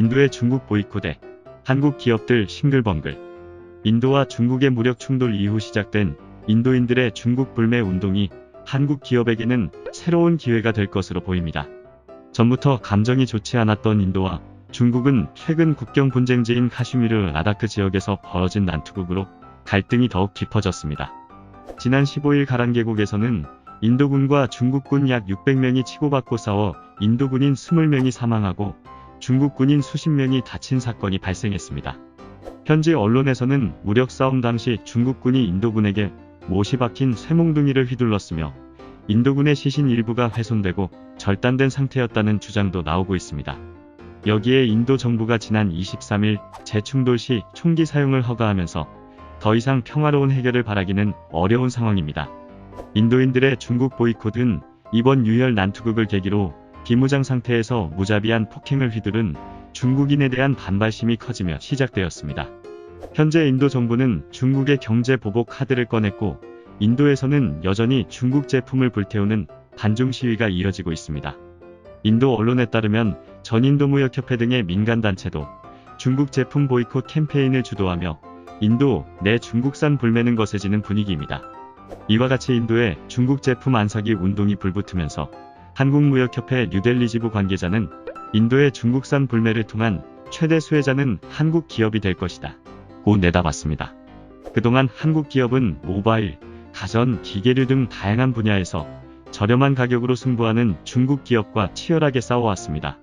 인도의 중국 보이콧에 한국 기업들 싱글벙글. 인도와 중국의 무력 충돌 이후 시작된 인도인들의 중국 불매 운동이 한국 기업에게는 새로운 기회가 될 것으로 보입니다. 전부터 감정이 좋지 않았던 인도와 중국은 최근 국경 분쟁지인 카슈미르 라다크 지역에서 벌어진 난투극으로 갈등이 더욱 깊어졌습니다. 지난 15일 가란 계곡에서는 인도군과 중국군 약 600명이 치고받고 싸워 인도군인 20명이 사망하고 중국군인 수십 명이 다친 사건이 발생했습니다. 현지 언론에서는 무력 싸움 당시 중국군이 인도군에게 못이 박힌 쇠몽둥이를 휘둘렀으며 인도군의 시신 일부가 훼손되고 절단된 상태였다는 주장도 나오고 있습니다. 여기에 인도 정부가 지난 23일 재충돌 시 총기 사용을 허가하면서 더 이상 평화로운 해결을 바라기는 어려운 상황입니다. 인도인들의 중국 보이콧은 이번 유혈 난투극을 계기로 비무장 상태에서 무자비한 폭행을 휘두른 중국인에 대한 반발심이 커지며 시작되었습니다. 현재 인도 정부는 중국의 경제 보복 카드를 꺼냈고 인도에서는 여전히 중국 제품을 불태우는 반중 시위가 이어지고 있습니다. 인도 언론에 따르면 전인도무역협회 등의 민간단체도 중국 제품 보이콧 캠페인을 주도하며 인도 내 중국산 불매는 거세지는 분위기입니다. 이와 같이 인도의 중국 제품 안 사기 운동이 불붙으면서 한국무역협회 뉴델리 지부 관계자는 인도의 중국산 불매를 통한 최대 수혜자는 한국 기업이 될 것이다 고 내다봤습니다. 그동안 한국 기업은 모바일, 가전, 기계류 등 다양한 분야에서 저렴한 가격으로 승부하는 중국 기업과 치열하게 싸워왔습니다.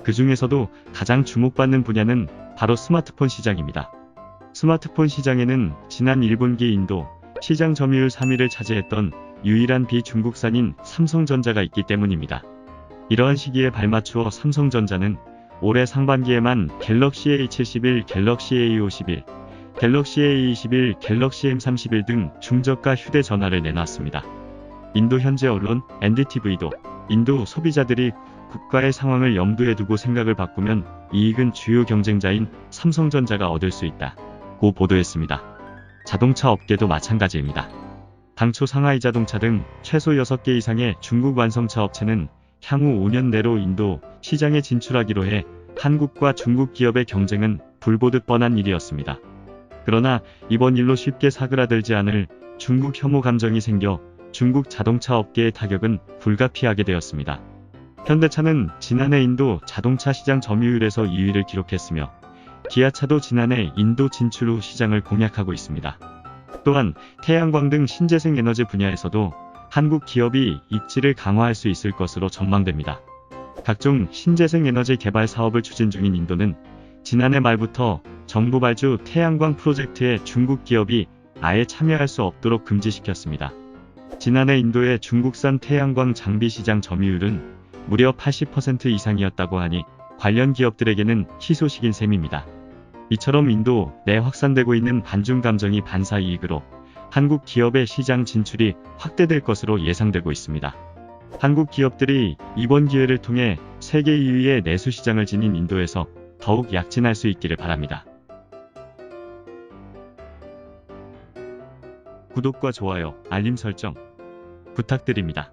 그 중에서도 가장 주목받는 분야는 바로 스마트폰 시장입니다. 스마트폰 시장에는 지난 1분기 인도 시장 점유율 3위를 차지했던 유일한 비중국산인 삼성전자가 있기 때문입니다. 이러한 시기에 발맞추어 삼성전자는 올해 상반기에만 갤럭시 A71, 갤럭시 A51, 갤럭시 A21, 갤럭시 M31 등 중저가 휴대전화를 내놨습니다. 인도 현지 언론 NDTV도 인도 소비자들이 국가의 상황을 염두에 두고 생각을 바꾸면 이익은 주요 경쟁자인 삼성전자가 얻을 수 있다 고 보도했습니다. 자동차 업계도 마찬가지입니다. 당초 상하이 자동차 등 최소 6개 이상의 중국 완성차 업체는 향후 5년 내로 인도 시장에 진출하기로 해 한국과 중국 기업의 경쟁은 불보듯 뻔한 일이었습니다. 그러나 이번 일로 쉽게 사그라들지 않을 중국 혐오 감정이 생겨 중국 자동차 업계의 타격은 불가피하게 되었습니다. 현대차는 지난해 인도 자동차 시장 점유율에서 2위를 기록했으며 기아차도 지난해 인도 진출 후 시장을 공략하고 있습니다. 또한 태양광 등 신재생 에너지 분야에서도 한국 기업이 입지를 강화할 수 있을 것으로 전망됩니다. 각종 신재생 에너지 개발 사업을 추진 중인 인도는 지난해 말부터 정부 발주 태양광 프로젝트에 중국 기업이 아예 참여할 수 없도록 금지시켰습니다. 지난해 인도의 중국산 태양광 장비 시장 점유율은 무려 80% 이상이었다고 하니 관련 기업들에게는 희소식인 셈입니다. 이처럼 인도 내 확산되고 있는 반중 감정이 반사이익으로 한국 기업의 시장 진출이 확대될 것으로 예상되고 있습니다. 한국 기업들이 이번 기회를 통해 세계 2위의 내수 시장을 지닌 인도에서 더욱 약진할 수 있기를 바랍니다. 구독과 좋아요, 알림 설정 부탁드립니다.